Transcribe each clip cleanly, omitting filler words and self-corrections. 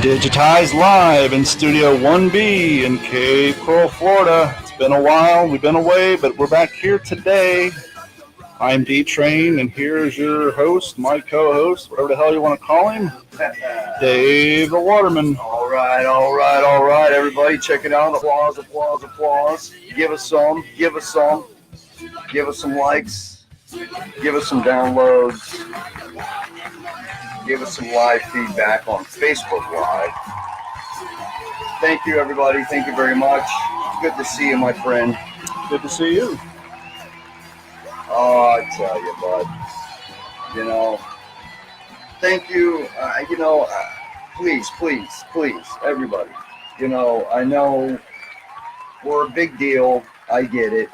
Digitized live in Studio 1B in Cape Coral, Florida. It's been a while. We've been away, but we're back here today. I'm D-Train, and here's your host, my co-host, whatever the hell you want to call him, Dave the Waterman. All right, everybody. Check it out. Applause. Give us some likes. Give us some downloads. Give us some live feedback on Facebook Live. Thank you, everybody. Thank you very much. Good to see you, my friend. Good to see you. Oh, I tell you, bud. Thank you. Please, everybody. I know we're a big deal. I get it.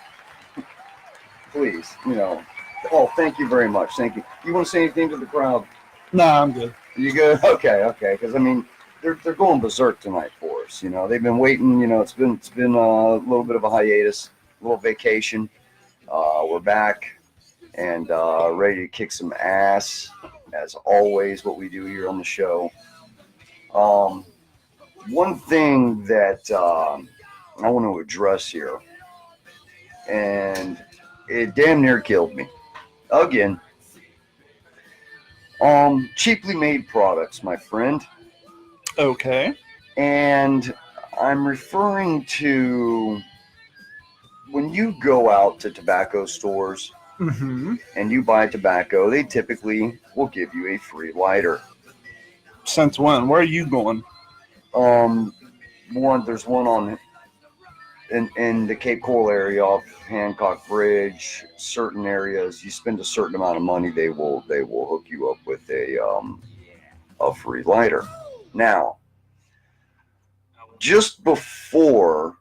Please, Oh, thank you very much. Thank you. You want to say anything to the crowd? No, I'm good. You good? Okay. Because they're going berserk tonight for us. They've been waiting. It's been a little bit of a hiatus, a little vacation. We're back and ready to kick some ass, as always. What we do here on the show. One thing that I want to address here, and it damn near killed me again. Cheaply made products, my friend. Okay. And I'm referring to when you go out to tobacco stores and you buy tobacco, they typically will give you a free lighter. Since when? Where are you going? There's one on in the Cape Coral area off Hancock Bridge, certain areas, you spend a certain amount of money, they will hook you up with a free lighter. Now, just before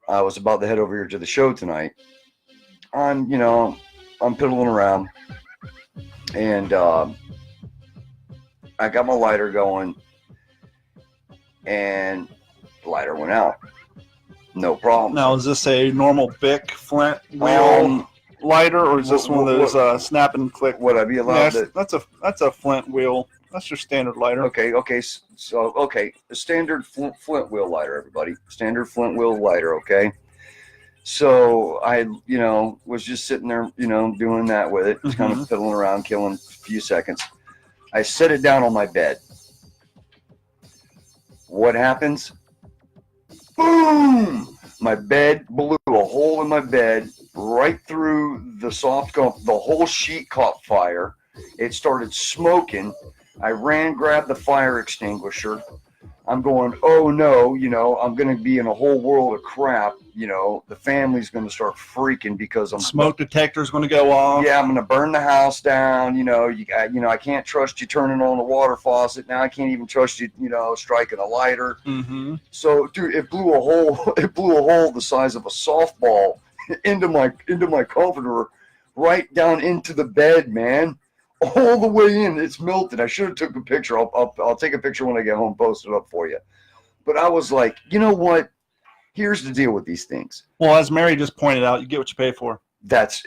I was about to head over here to the show tonight, I'm piddling around, and I got my lighter going, and the lighter went out. No problem. Now, is this a normal Bic flint wheel lighter, or is this one of those snap and click? Would I be allowed to? That's a flint wheel. That's your standard lighter. Okay. So, a standard flint wheel lighter, everybody. Standard flint wheel lighter, okay? So I, was just sitting there, doing that with it, just kind of fiddling around, killing a few seconds. I set it down on my bed. What happens? Boom! My bed blew a hole in my bed right through the the whole sheet caught fire. It started smoking. I ran, grabbed the fire extinguisher. I'm going, oh no, I'm going to be in a whole world of crap. The family's going to start freaking because smoke detector's going to go off. Yeah, I'm going to burn the house down. I can't trust you turning on the water faucet. Now I can't even trust you, striking a lighter. Mm-hmm. So, dude, it blew a hole. It blew a hole the size of a softball into my comforter, right down into the bed, man. All the way in. It's melted. I should have took a picture. I'll take a picture when I get home, post it up for you. But I was like, you know what? Here's the deal with these things. Well, as Mary just pointed out, you get what you pay for.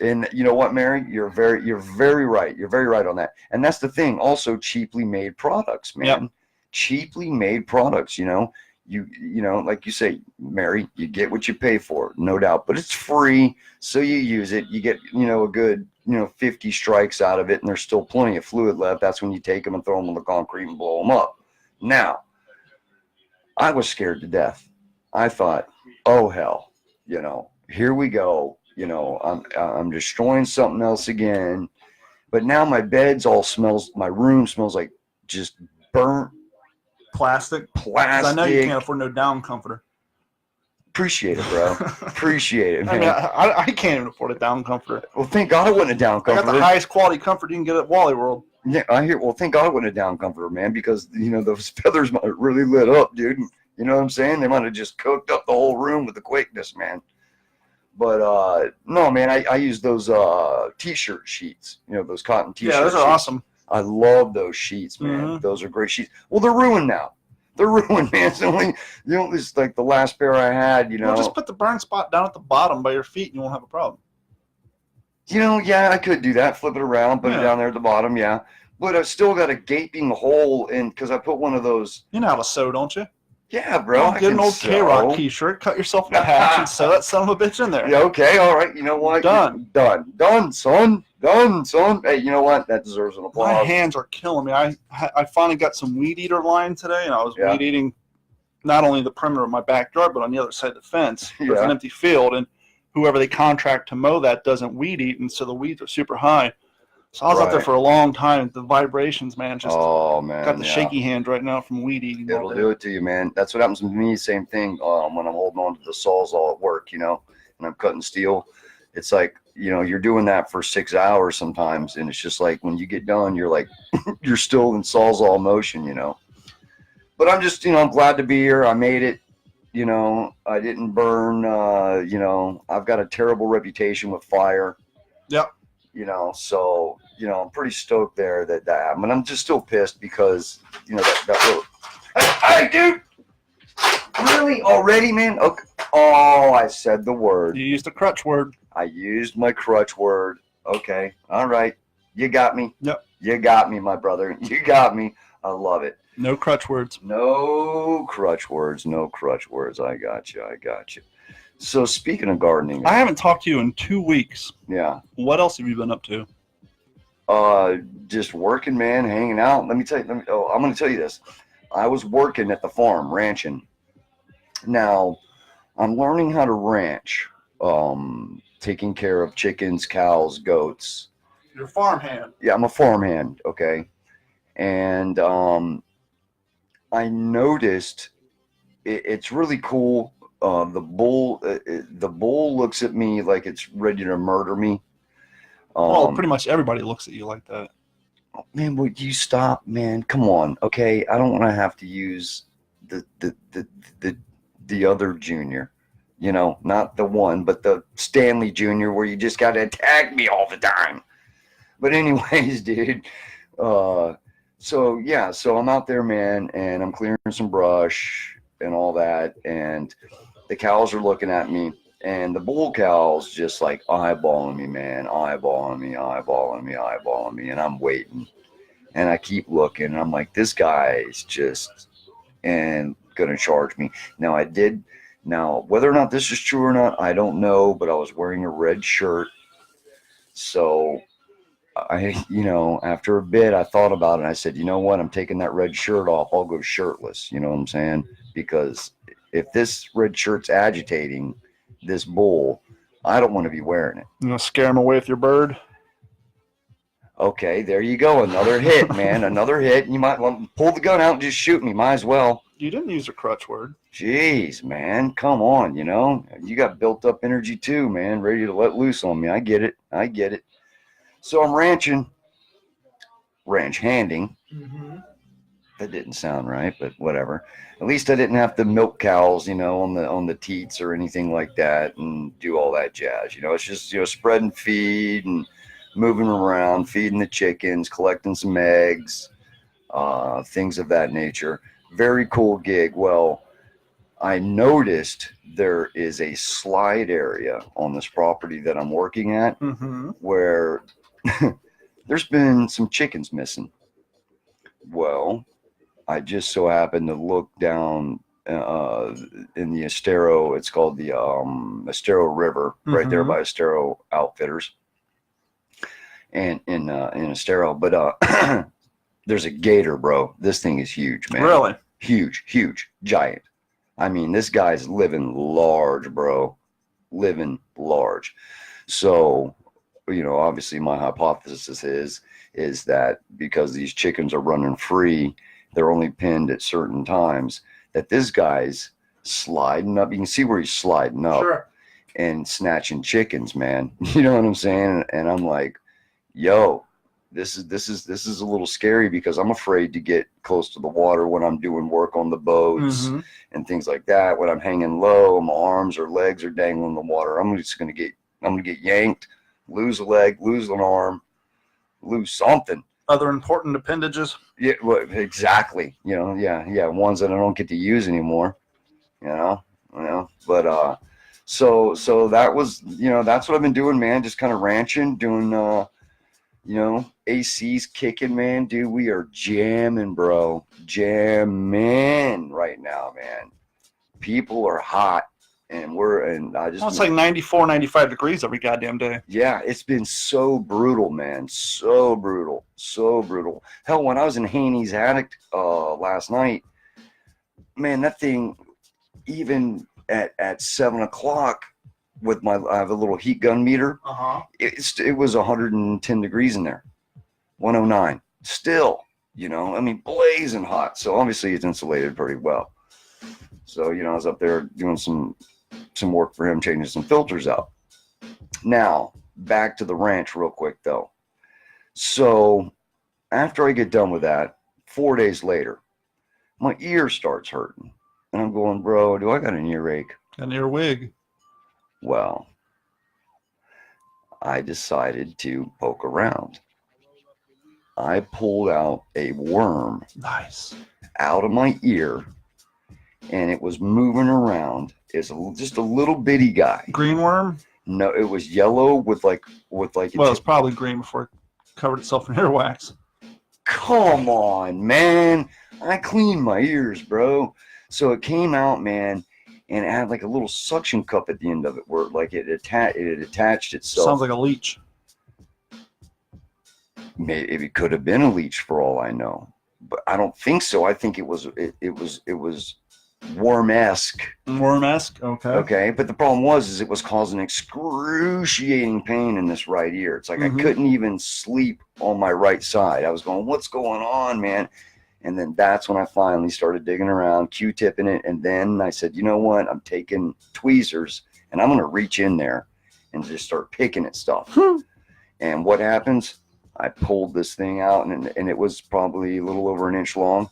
And you know what, Mary? You're very right. You're very right on that. And that's the thing. Also, cheaply made products, man. Yep. Cheaply made products. You like you say, Mary, you get what you pay for, no doubt. But it's free, so you use it. You get a good 50 strikes out of it, and there's still plenty of fluid left. That's when you take them and throw them on the concrete and blow them up. Now, I was scared to death. I thought, oh hell, here we go. I'm destroying something else again. But now my my room smells like just burnt plastic. I know you can't afford no down comforter. Appreciate it, bro. Appreciate it, man. I can't even afford a down comforter. Well, thank God I wasn't a down comforter. I got the highest quality comfort you can get at Wally World. Yeah, I hear. Well, thank God I wasn't a down comforter, man, because those feathers might have really lit up, dude. You know what I'm saying? They might have just cooked up the whole room with the quickness, man. But no, man, I use those t-shirt sheets. Those cotton t-shirts. Yeah, those are awesome. I love those sheets, man. Mm-hmm. Those are great sheets. Well, they're ruined now. They're ruined, man. It's only, it's like the last pair I had, Well, just put the burn spot down at the bottom by your feet and you won't have a problem. Yeah, I could do that. Flip it around, put it down there at the bottom, yeah. But I've still got a gaping hole in, because I put one of those. You know how to sew, don't you? Yeah, bro. Get an old K-Rock t-shirt, cut yourself a patch, and sew that son of a bitch in there. Yeah, okay, all right. You know what? Done, son. Done, son. Hey, you know what? That deserves an applause. My hands are killing me. I finally got some weed eater line today, and I was weed eating not only the perimeter of my backyard, but on the other side of the fence. There's an empty field, and whoever they contract to mow that doesn't weed eat, and so the weeds are super high. So I was out there for a long time. The vibrations, man, just got the shaky hands right now from weed eating. It'll do it to you, man. That's what happens to me. Same thing when I'm holding on to the sawzall at work, and I'm cutting steel. It's like, you're doing that for 6 hours sometimes, and it's just like when you get done, you're like, you're still in sawzall motion, But I'm just, I'm glad to be here. I made it. I didn't burn. I've got a terrible reputation with fire. Yep. So, I'm pretty stoked there that happened. But I'm just still pissed because, that little. Hey, dude! Really? Already, man? Okay. Oh, I said the word. You used the crutch word. I used my crutch word. Okay. All right. You got me. Yep. You got me, my brother. You got me. I love it. No crutch words. No crutch words. No crutch words. I got you. So speaking of gardening, I haven't talked to you in 2 weeks. Yeah. What else have you been up to? Just working, man, hanging out. Let me tell you. I'm going to tell you this. I was working at the farm, ranching. Now, I'm learning how to ranch, taking care of chickens, cows, goats. You're a farmhand. Yeah, I'm a farmhand. Okay, and I noticed it's really cool. the bull looks at me like it's ready to murder me. Well, pretty much everybody looks at you like that. Man, would you stop, man? Come on, okay? I don't want to have to use the other junior, you know, not the one, but the Stanley Junior, where you just got to attack me all the time. But anyways, dude. So yeah, so I'm out there, man, and I'm clearing some brush and all that, and the cows are looking at me, and the bull cows just like eyeballing me, man, eyeballing me, eyeballing me, eyeballing me, and I'm waiting, and I keep looking, and I'm like, this guy is just and gonna charge me. Now whether or not this is true or not, I don't know, but I was wearing a red shirt, so after a bit, I thought about it. And I said, you know what? I'm taking that red shirt off. I'll go shirtless. You know what I'm saying? Because if this red shirt's agitating this bull, I don't want to be wearing it. You gonna scare him away with your bird? Okay, there you go. Another hit, man. Another hit. You might pull the gun out and just shoot me. Might as well. You didn't use a crutch word. Jeez, man. Come on, You got built up energy too, man. Ready to let loose on me. I get it. So I'm ranch handing. Mm-hmm. That didn't sound right, but whatever. At least I didn't have to milk cows, on the teats or anything like that and do all that jazz. It's just, spread and feed and moving around, feeding the chickens, collecting some eggs, things of that nature. Very cool gig. Well, I noticed there is a slide area on this property that I'm working at where there's been some chickens missing. Well, I just so happened to look down in the Estero. It's called the Estero River, right there by Estero Outfitters, and in Estero. But there's a gator, bro. This thing is huge, man. Really? Huge, giant. I mean, this guy's living large, bro. Living large. So, obviously my hypothesis is that because these chickens are running free, they're only pinned at certain times, that this guy's sliding up. You can see where he's sliding up and snatching chickens, man. You know what I'm saying? And I'm like, yo, this is a little scary because I'm afraid to get close to the water when I'm doing work on the boats and things like that. When I'm hanging low, my arms or legs are dangling in the water, I'm gonna get yanked, lose a leg, lose an arm, lose something. Other important appendages. Yeah, well, exactly. Ones that I don't get to use anymore. But so that was, that's what I've been doing, man. Just kind of ranching, doing AC's kicking, man. Dude, we are jamming, bro. Jamming right now, man. People are hot. And it's like 94, 95 degrees every goddamn day. Yeah, it's been so brutal, man. So brutal. Hell, when I was in Haney's attic last night, man, that thing, even at 7:00 with I have a little heat gun meter. It was 110 degrees in there. 109. Still, blazing hot. So obviously it's insulated pretty well. So, I was up there doing some work for him, changing some filters out. Now, back to the ranch real quick, though. So, after I get done with that, 4 days later, my ear starts hurting. And I'm going, bro, do I got an earache? An earwig. Well, I decided to poke around. I pulled out a worm. Nice. Out of my ear. And it was moving around. It's just a little bitty guy. Green worm? No, it was yellow with like. Well, it's probably green before it covered itself in earwax. Come on, man! I cleaned my ears, bro. So it came out, man, and it had like a little suction cup at the end of it, where like it attached itself. Sounds like a leech. Maybe it could have been a leech for all I know, but I don't think so. I think it was worm-esque. Worm-esque? Okay. Okay, but the problem was it was causing excruciating pain in this right ear. It's like I couldn't even sleep on my right side. I was going, what's going on, man? And then that's when I finally started digging around, Q-tipping it. And then I said, you know what? I'm taking tweezers and I'm going to reach in there and just start picking at stuff. And what happens? I pulled this thing out and it was probably a little over an inch long.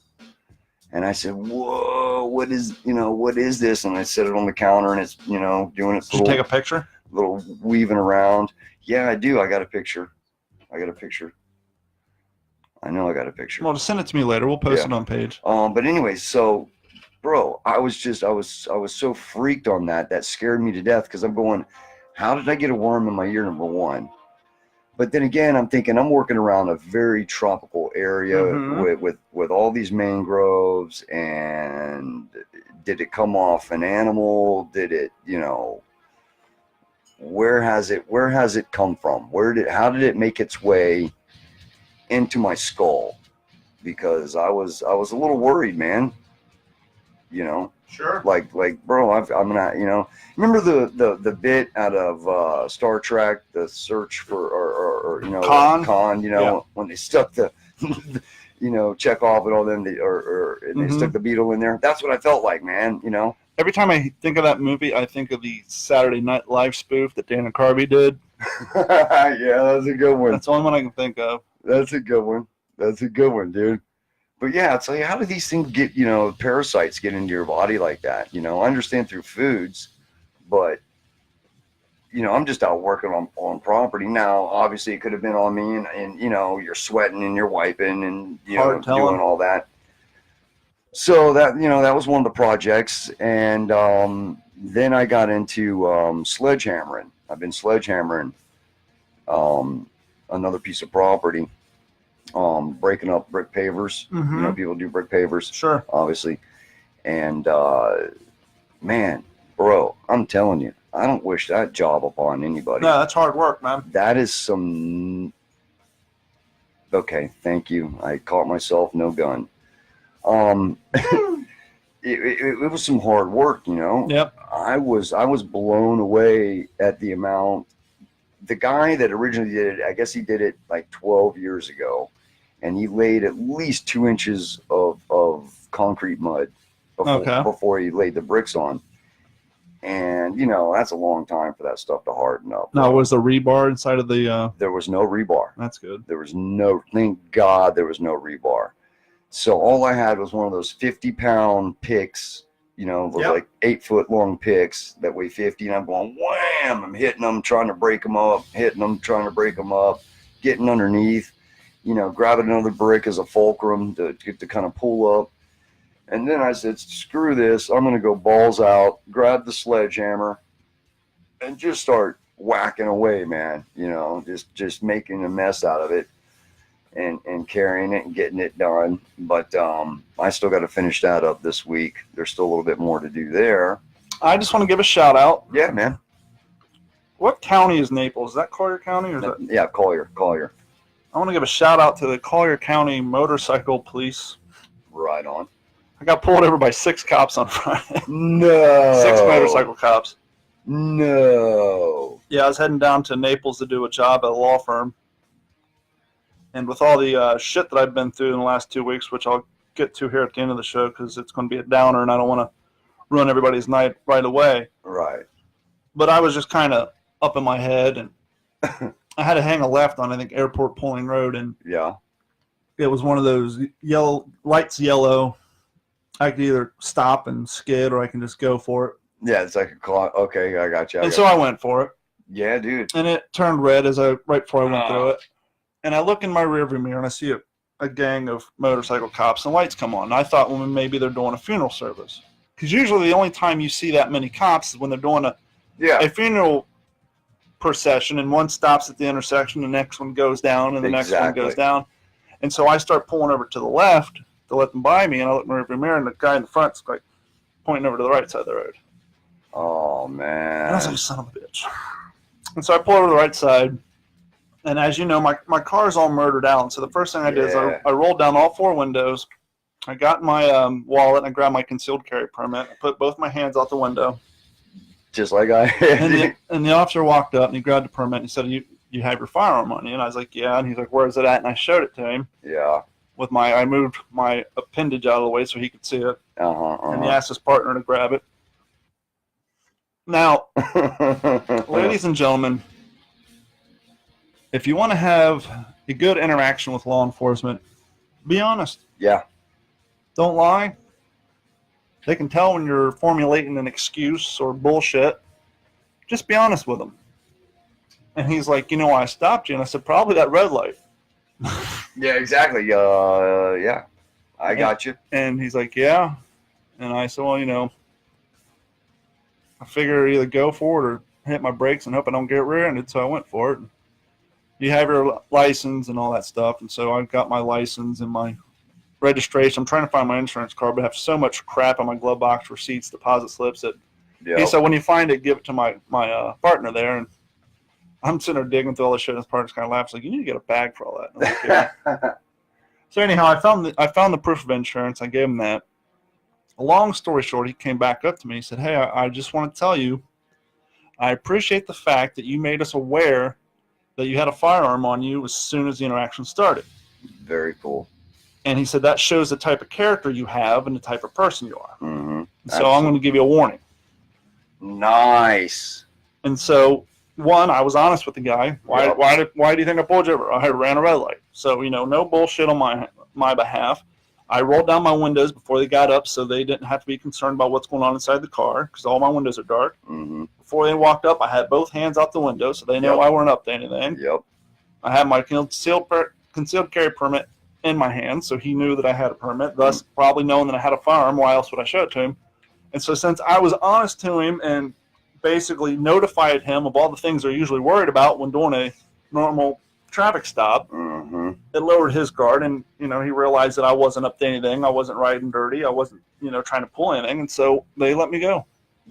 And I said, whoa, what is this? And I set it on the counter and it's, doing its Did you take a picture? Little weaving around. Yeah, I do. I got a picture. I know I got a picture. Well, just send it to me later. We'll post it on page. But anyway, so, bro, I was so freaked on that scared me to death because I'm going, how did I get a worm in my ear, number one? But then again, I'm thinking I'm working around a very tropical area with all these mangroves, and did it come off an animal? Did it, where has it come from? How did it make its way into my skull? Because I was a little worried, man. Sure. Like, bro, I'm not, remember the bit out of Star Trek, the search for, or Khan, when they stuck the, Chekhov and all them, they stuck the beetle in there. That's what I felt like, man, Every time I think of that movie, I think of the Saturday Night Live spoof that Dana Carvey did. Yeah, that's a good one. That's the only one I can think of. That's a good one, dude. But yeah, it's like, how do these things get, parasites get into your body like that? I understand through foods, but, I'm just out working on property. Now, obviously, it could have been on me, and you're sweating and you're wiping and, doing all that. So that, that was one of the projects. And then I got into sledgehammering. I've been sledgehammering another piece of property. Breaking up brick pavers. People do brick pavers. Sure. Obviously. And man, bro, I'm telling you, I don't wish that job upon anybody. No, that's hard work, man. That is some. Okay, thank you. I caught myself, no gun. It was some hard work, Yep. I was blown away at the amount. The guy that originally did it, I guess he did it like 12 years ago, and he laid at least 2 inches of concrete mud before he laid the bricks on. And, that's a long time for that stuff to harden up. Now, was the rebar inside of the... There was no rebar. That's good. Thank God there was no rebar. So all I had was one of those 50-pound picks, like 8-foot long picks that weigh 50, and I'm going, wham! I'm hitting them, trying to break them up, getting underneath, grabbing another brick as a fulcrum to kind of pull up. And then I said, screw this, I'm going to go balls out, grab the sledgehammer, and just start whacking away, man, just making a mess out of it. And carrying it and getting it done. But I still got to finish that up this week. There's still a little bit more to do there. I just want to give a shout out. Yeah, man. What county is Naples? Is that Collier County? Or is that... Yeah, Collier. I want to give a shout out to the Collier County motorcycle police. Right on. I got pulled over by 6 cops on Friday. No. 6 motorcycle cops. No. Yeah, I was heading down to Naples to do a job at a law firm. And with all the shit that I've been through in the last 2 weeks, which I'll get to here at the end of the show because it's going to be a downer and I don't want to ruin everybody's night right away. Right. But I was just kind of up in my head, and I had to hang a left on, I think, Airport Pulling Road. And yeah, it was one of those lights yellow. I could either stop and skid or I can just go for it. Yeah, it's like a clock. Okay, I got you. So I went for it. Yeah, dude. And it turned red right before I went through it. And I look in my rearview mirror and I see a gang of motorcycle cops, and lights come on. And I thought, well, maybe they're doing a funeral service. Because usually the only time you see that many cops is when they're doing a funeral procession, and one stops at the intersection, the next one goes down, and the next one goes down. And so I start pulling over to the left to let them by me, and I look in my rearview mirror, and the guy in the front's like pointing over to the right side of the road. Oh, man. And I was like, son of a bitch. And so I pull over to the right side. And as you know, my car's all murdered out. And so the first thing I did is I rolled down all 4 windows. I got my wallet and I grabbed my concealed carry permit. I put both my hands out the window. Just like I had. And the officer walked up and he grabbed the permit and he said, you have your firearm on you? And I was like, yeah. And he's like, where is it at? And I showed it to him. Yeah. with I moved my appendage out of the way so he could see it. And he asked his partner to grab it. Now, ladies and gentlemen, if you want to have a good interaction with law enforcement, be honest. Yeah. Don't lie. They can tell when you're formulating an excuse or bullshit. Just be honest with them. And he's like, you know why I stopped you? And I said, probably that red light. Yeah, exactly. Yeah, I got you. And he's like, yeah. And I said, well, you know, I figure either go for it or hit my brakes and hope I don't get rear-ended. So I went for it. You have your license and all that stuff. And so I've got my license and my registration. I'm trying to find my insurance card, but I have so much crap in my glove box, receipts, deposit slips. That he said, when you find it, give it to my partner there. And I'm sitting there digging through all this shit, and his partner's kind of laughs like, you need to get a bag for all that. Like, so anyhow, I found the proof of insurance. I gave him that. A long story short, he came back up to me. He said, hey, I just want to tell you, I appreciate the fact that you made us aware that you had a firearm on you as soon as the interaction started. Very cool. And he said, that shows the type of character you have and the type of person you are. Mm-hmm. So I'm going to give you a warning. Nice. And so, one, I was honest with the guy. Why do you think I pulled you over? I ran a red light. So, you know, no bullshit on my behalf. I rolled down my windows before they got up so they didn't have to be concerned about what's going on inside the car because all my windows are dark. Mm-hmm. Before they walked up, I had both hands out the window so they know I weren't up to anything. Yep. I had my concealed carry permit in my hand, so he knew that I had a permit, thus probably knowing that I had a firearm. Why else would I show it to him? And so since I was honest to him and basically notified him of all the things they're usually worried about when doing a normal traffic stop, it lowered his guard, and you know, he realized that I wasn't up to anything. I wasn't riding dirty. I wasn't, you know, trying to pull anything, and so they let me go.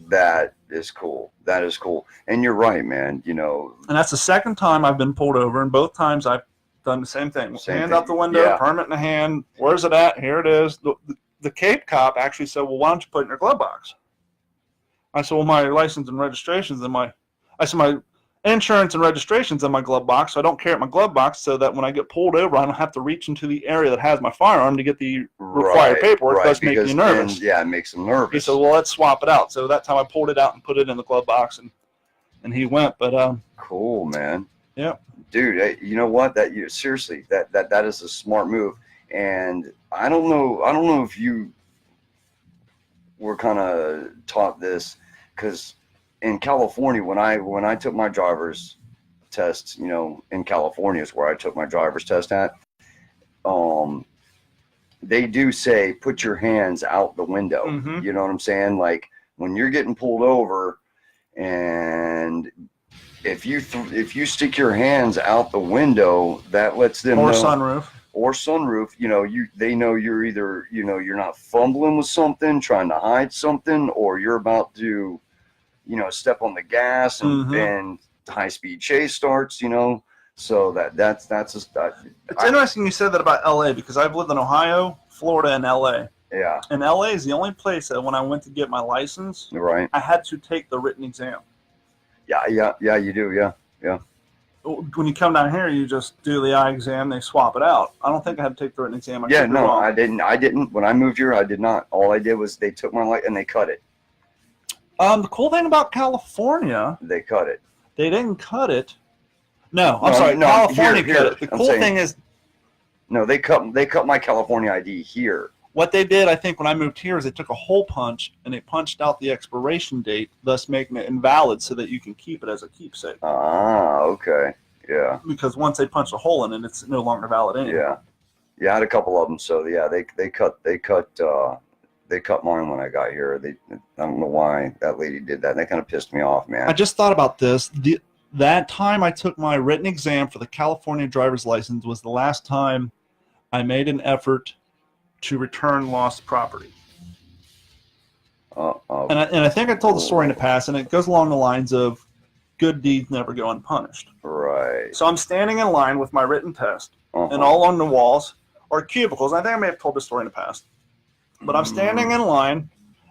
That is cool. That is cool. And you're right, man. You know, and that's the second time I've been pulled over, and both times I've done the same thing. Hand out the window, permit in the hand. Where's it at? Here it is. The Cape cop actually said, well, why don't you put it in your glove box? I said, well, my license and registration's in my insurance and registration's in my glove box, so I don't carry it in my glove box so that when I get pulled over, I don't have to reach into the area that has my firearm to get the required paperwork. Thus making you nervous. Then, it makes them nervous. He said, well, let's swap it out. So that time I pulled it out and put it in the glove box, and he went. But cool, man. Yeah. Dude, you know what? Seriously, that is a smart move. And I don't know if you were kind of taught this, because in California, when I took my driver's test, you know, in California is where I took my driver's test at. They do say put your hands out the window. Mm-hmm. You know what I'm saying? Like when you're getting pulled over, and if you stick your hands out the window, that lets them know. Or sunroof, you know, they know you're either, you know, you're not fumbling with something, trying to hide something, or you're about to, you know, step on the gas and then high-speed chase starts, you know. So that's it's interesting you said that about LA, because I've lived in Ohio, Florida, and LA. Yeah. And LA is the only place that when I went to get my license, right, I had to take the written exam. Yeah, you do, yeah. When you come down here, you just do the eye exam, they swap it out. I don't think I had to take the written exam. I didn't. When I moved here, I did not. All I did was they took my light and they cut it. The cool thing about California, they cut it. They didn't cut it. No, I'm sorry. No, California cut it. The cool thing is, no, they cut my California ID here. What they did, I think, when I moved here, is they took a hole punch and they punched out the expiration date, thus making it invalid so that you can keep it as a keepsake. Ah, okay, yeah. Because once they punch a hole in it, it's no longer valid anymore. Yeah, I had a couple of them. So yeah, they cut mine when I got here. I don't know why that lady did that. That kind of pissed me off, man. I just thought about this. That time I took my written exam for the California driver's license was the last time I made an effort to return lost property. And I think I told the story in the past, and it goes along the lines of good deeds never go unpunished. Right. So I'm standing in line with my written test, and all along the walls are cubicles. I think I may have told this story in the past. But I'm standing in line,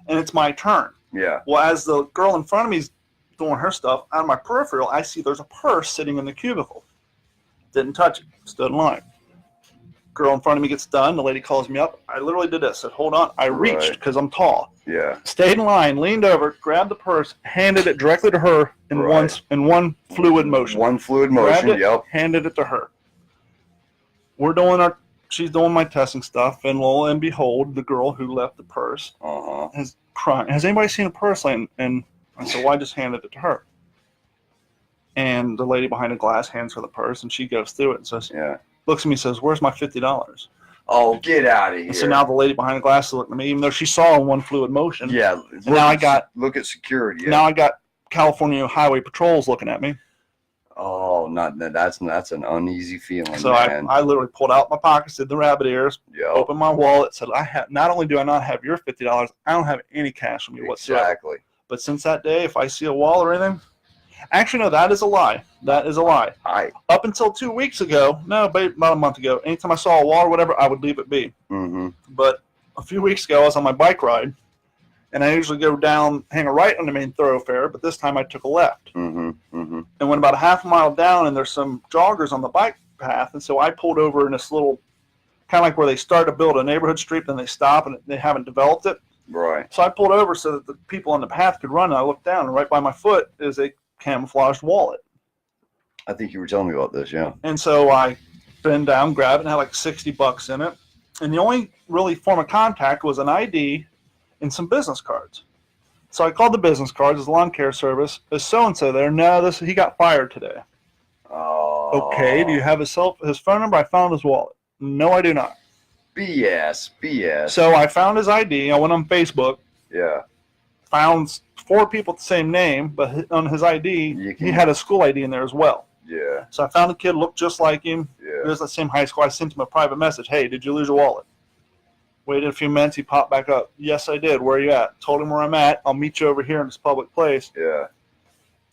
and it's my turn. Yeah. Well, as the girl in front of me is doing her stuff, out of my peripheral, I see there's a purse sitting in the cubicle. Didn't touch it. Stood in line. girl in front of me gets done. The lady calls me up. I literally did this. I said, hold on. I reached because I'm tall. Yeah. Stayed in line, leaned over, grabbed the purse, handed it directly to her in one fluid motion. One fluid motion, grabbed it, handed it to her. She's doing my testing stuff, and lo and behold, the girl who left the purse is crying. Has anybody seen a purse laying? And I said, well, I just handed it to her. And the lady behind the glass hands her the purse, and she goes through it and says, looks at me and says, where's my $50? Oh, get out of here. And so now the lady behind the glass is looking at me, even though she saw in one fluid motion. Yeah. And now look at security. Yeah. Now I got California Highway Patrols looking at me. Oh, that's an uneasy feeling. So man. I literally pulled out my pockets, did the rabbit ears, opened my wallet, said, not only do I not have your $50, I don't have any cash on me whatsoever. Exactly. But since that day, if I see a wallet or anything, actually, no, that is a lie. That is a lie. Up until 2 weeks ago, about a month ago, anytime I saw a wall or whatever, I would leave it be. Mm-hmm. But a few weeks ago, I was on my bike ride, and I usually go down, hang a right on the main thoroughfare, but this time I took a left. Mm-hmm. Mm-hmm. And went about a half a mile down, and there's some joggers on the bike path, and so I pulled over in this little, kind of like where they start to build a neighborhood street, then they stop, and they haven't developed it. Right. So I pulled over so that the people on the path could run, and I looked down, and right by my foot is a camouflaged wallet. I think you were telling me about this, yeah. And so I bent down, grabbed it, and had like $60 in it. And the only really form of contact was an ID and some business cards. So I called the business cards, his lawn care service. Is so-and-so there? No, he got fired today. Oh. Okay, do you have his phone number? I found his wallet. No, I do not. BS. So I found his ID. I went on Facebook. Yeah. Found 4 people with the same name, but on his ID, he had a school ID in there as well. Yeah. So I found a kid, looked just like him. Yeah. He was the same high school. I sent him a private message. Hey, did you lose your wallet? Waited a few minutes. He popped back up. Yes, I did. Where are you at? Told him where I'm at. I'll meet you over here in this public place. Yeah.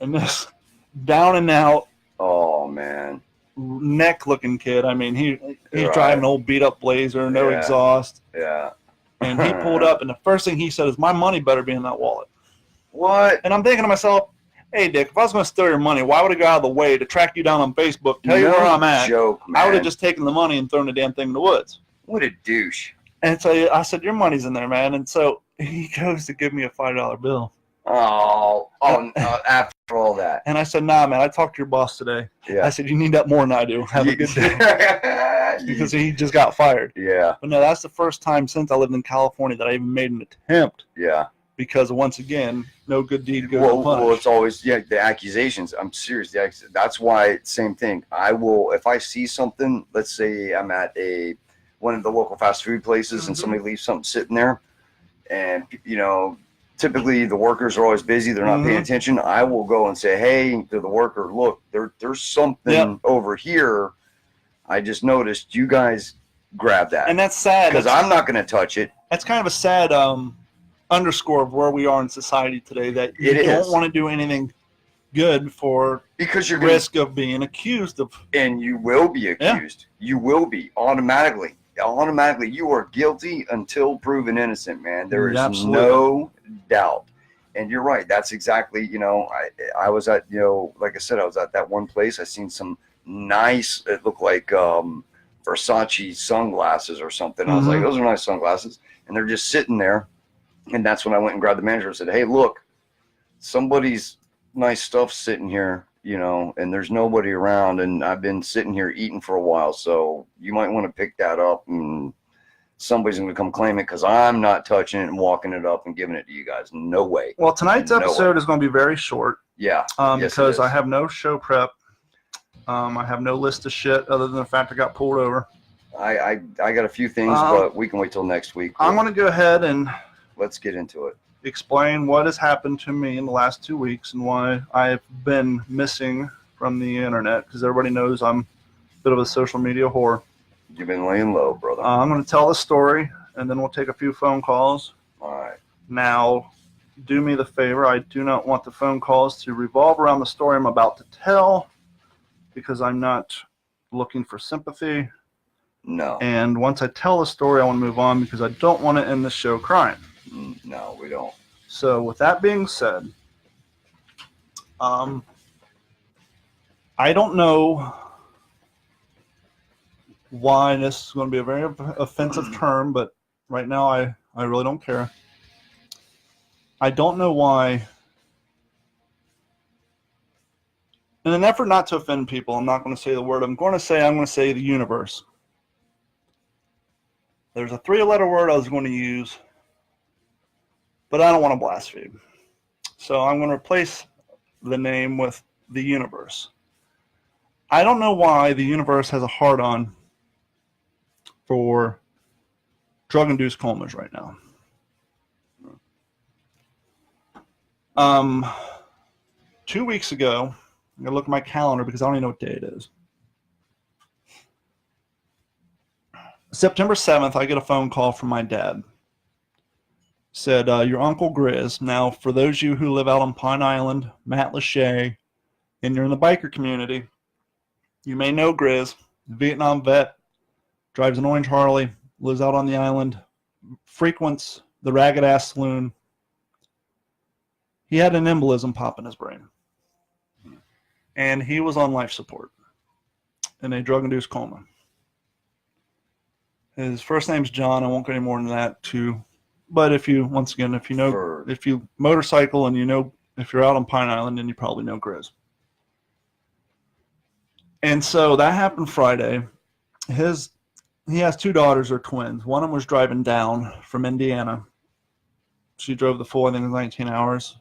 And this down and out. Oh, man. Neck-looking kid. I mean, he's driving an old beat-up Blazer, no exhaust. Yeah. And he pulled up, and the first thing he said is, my money better be in that wallet. What? And I'm thinking to myself, hey, Dick, if I was going to steal your money, why would I go out of the way to track you down on Facebook, tell you where I'm at? Joke, man. I would have just taken the money and thrown the damn thing in the woods. What a douche. And so I said, your money's in there, man. And so he goes to give me a $5 bill. After all that. And I said, nah, man, I talked to your boss today. Yeah. I said, you need that more than I do. Have a good day. Because he just got fired. Yeah. But no, that's the first time since I lived in California that I even made an attempt. Yeah. Because once again, no good deed goes unpunished. Well, it's always, the accusations. I'm serious. That's why, same thing. I will, if I see something, let's say I'm at one of the local fast food places and somebody leaves something sitting there, and, typically the workers are always busy. They're not paying attention. I will go and say, hey, to the worker, look, there's something over here. I just noticed. You guys grab that. And that's sad. Because I'm not going to touch it. That's kind of a sad underscore of where we are in society today, that you don't want to do anything good because you're risk of being accused of. And you will be accused. Yeah. You will be automatically. You are guilty until proven innocent, man. There is no doubt. And you're right. That's exactly, I was at, like I said, I was at that one place. I seen some nice, it looked like Versace sunglasses or something. I was like, those are nice sunglasses. And they're just sitting there. And that's when I went and grabbed the manager and said, hey, look, somebody's nice stuff sitting here, and there's nobody around. And I've been sitting here eating for a while. So you might want to pick that up, and somebody's going to come claim it, because I'm not touching it and walking it up and giving it to you guys. No way. Well, tonight's episode is going to be very short. Yeah. Because I have no show prep. I have no list of shit other than the fact I got pulled over. I got a few things, but we can wait till next week. I'm going to go ahead and let's get into it. Explain what has happened to me in the last 2 weeks and why I've been missing from the internet, because everybody knows I'm a bit of a social media whore. You've been laying low, brother. I'm going to tell the story, and then we'll take a few phone calls. All right. Now, do me the favor. I do not want the phone calls to revolve around the story I'm about to tell, because I'm not looking for sympathy. No. And once I tell the story, I want to move on, because I don't want to end the show crying. No, we don't. So with that being said, I don't know why this is going to be a very offensive term, but right now I really don't care. I don't know why. In an effort not to offend people, I'm not going to say the word. I'm going to say the universe. There's a 3-letter word I was going to use, but I don't want to blaspheme. So I'm going to replace the name with the universe. I don't know why the universe has a hard-on for drug-induced comas right now. 2 weeks ago, I'm going to look at my calendar because I don't even know what day it is. September 7th, I get a phone call from my dad. Said, your Uncle Grizz. Now, for those of you who live out on Pine Island, Matt Lachey, and you're in the biker community, you may know Grizz, Vietnam vet, drives an orange Harley, lives out on the island, frequents the Ragged Ass Saloon. He had an embolism pop in his brain. And he was on life support in a drug-induced coma. His first name's John. I won't go any more than that, too. But if you motorcycle and you know, if you're out on Pine Island, then you probably know Grizz. And so that happened Friday. He has 2 daughters, they're twins. One of them was driving down from Indiana. She drove the full, I think it was 19 hours.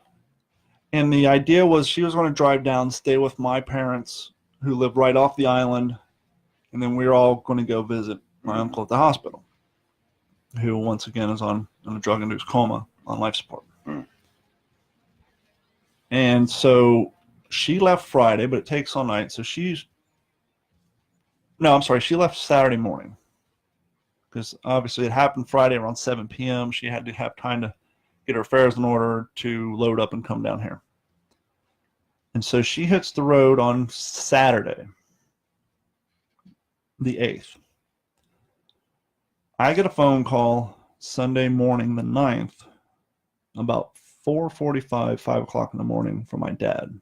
And the idea was she was going to drive down, stay with my parents who live right off the island, and then we were all going to go visit my uncle at the hospital, who once again is in a drug-induced coma on life support. And so she left Friday, but it takes all night. So she left Saturday morning because obviously it happened Friday around 7 p.m. She had to have time to get her affairs in order to load up and come down here. And so she hits the road on Saturday, the 8th. I get a phone call Sunday morning, the 9th, about 4:45, 5 o'clock in the morning from my dad.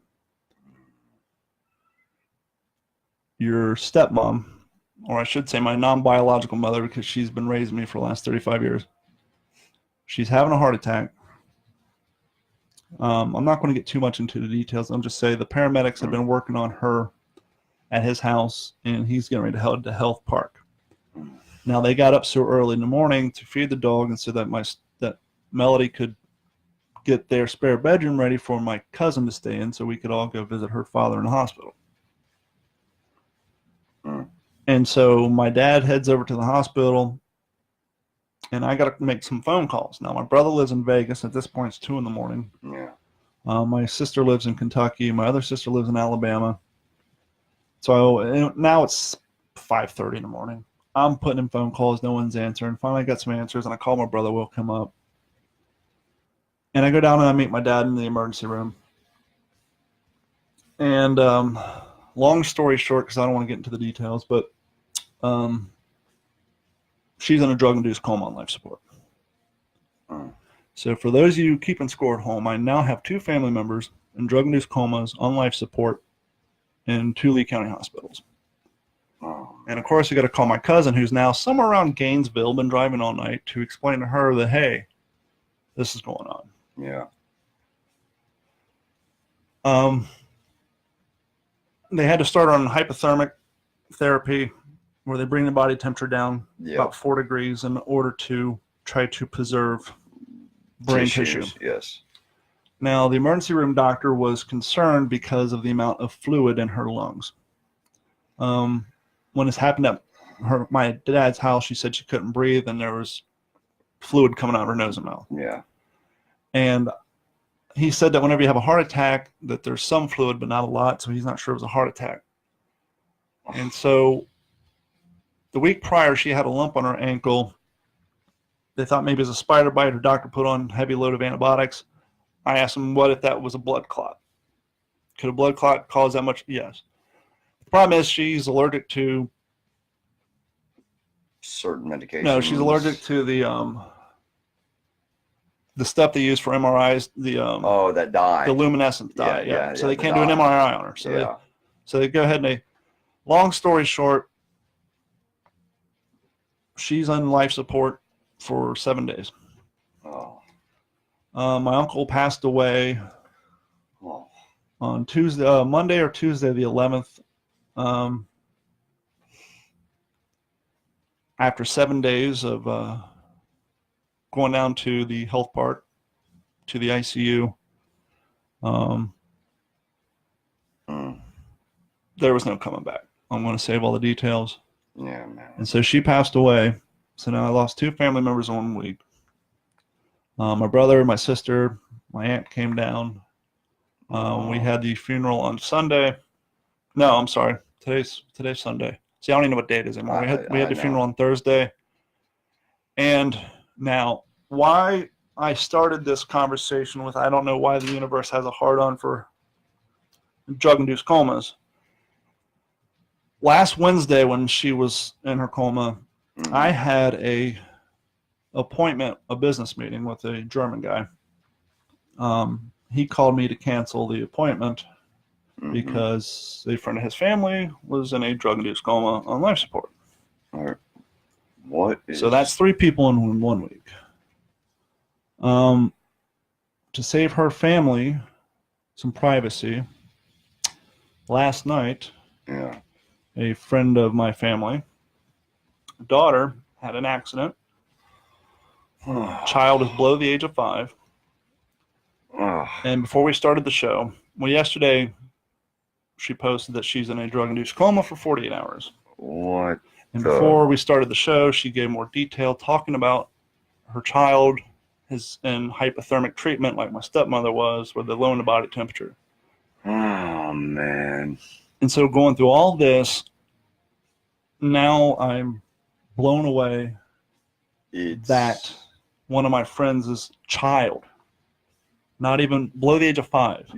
Your stepmom, or I should say my non-biological mother, because she's been raising me for the last 35 years, she's having a heart attack. I'm not going to get too much into the details. I'm just saying the paramedics have been working on her at his house, and he's getting ready to head to Health Park. Now, they got up so early in the morning to feed the dog and so that Melody could get their spare bedroom ready for my cousin to stay in so we could all go visit her father in the hospital. And so my dad heads over to the hospital, and I got to make some phone calls. Now, my brother lives in Vegas. At this point, it's 2 in the morning. Yeah. My sister lives in Kentucky. My other sister lives in Alabama. So now it's 5:30 in the morning. I'm putting in phone calls. No one's answering. Finally, I got some answers, and I call my brother. Will come up. And I go down and I meet my dad in the emergency room. And long story short, because I don't want to get into the details, but she's in a drug-induced coma on life support. So for those of you keeping score at home, I now have 2 family members in drug-induced comas on life support in 2 Lee County hospitals. And of course, you got to call my cousin, who's now somewhere around Gainesville, been driving all night, to explain to her that, hey, this is going on. Yeah. They had to start on hypothermic therapy, where they bring the body temperature down about 4 degrees in order to try to preserve brain tissue. Yes. Now, the emergency room doctor was concerned because of the amount of fluid in her lungs. When this happened at my dad's house, she said she couldn't breathe, and there was fluid coming out of her nose and mouth. Yeah. And he said that whenever you have a heart attack, that there's some fluid, but not a lot, so he's not sure it was a heart attack. And so the week prior, she had a lump on her ankle. They thought maybe it was a spider bite. Her doctor put on a heavy load of antibiotics. I asked him what if that was a blood clot. Could a blood clot cause that much? Yes. The problem is she's allergic to certain medications. No, she's allergic to the stuff they use for MRIs. That dye. The luminescent dye. Yeah. So they can't do an MRI on her. So they go ahead and long story short, she's on life support for 7 days. Oh. My uncle passed away on Monday or Tuesday, the 11th. After 7 days of going down to the health part, to the ICU, there was no coming back. I'm going to save all the details. Yeah, man. And so she passed away. So now I lost 2 family members in 1 week. My brother, my sister, my aunt came down. We had the funeral on Sunday. No, I'm sorry. Today's Sunday. See, I don't even know what day it is anymore. We had the funeral on Thursday. And now, why I started this conversation with, I don't know why the universe has a hard-on for drug-induced comas. Last Wednesday, when she was in her coma, I had a business meeting with a German guy. He called me to cancel the appointment because a friend of his family was in a drug-induced coma on life support. So that's 3 people in 1 week. To save her family some privacy, last night, a friend of my family, daughter, had an accident. Child is below the age of 5. And before we started the show, yesterday she posted that she's in a drug-induced coma for 48 hours. What? And before we started the show, she gave more detail talking about her child is in hypothermic treatment like my stepmother was, with a low in the body temperature. Oh, man. And so going through all this, now I'm blown away that one of my friends' child, not even below the age of 5,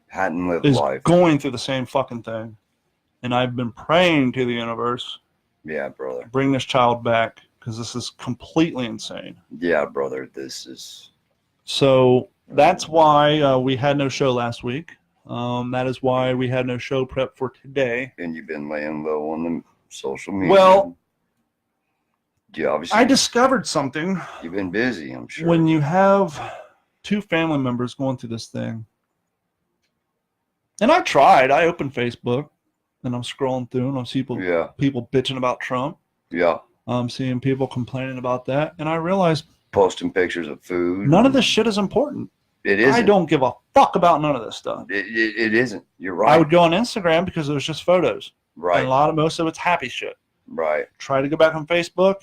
hadn't lived is life, going through the same fucking thing. And I've been praying to the universe, brother, bring this child back, because this is completely insane. Brother, this is. So that's why we had no show last week. That is why we had no show prep for today. And you've been laying low on the social media. Well, obviously, I discovered something. You've been busy, I'm sure. When you have 2 family members going through this thing, and I tried. I opened Facebook, and I'm scrolling through, and I see people bitching about Trump. I'm seeing people complaining about that, and I realized posting pictures of food. None of this shit is important. It isn't. I don't give a fuck about none of this stuff. It isn't. You're right. I would go on Instagram because it was just photos. Right. And most of it's happy shit. Right. Try to go back on Facebook,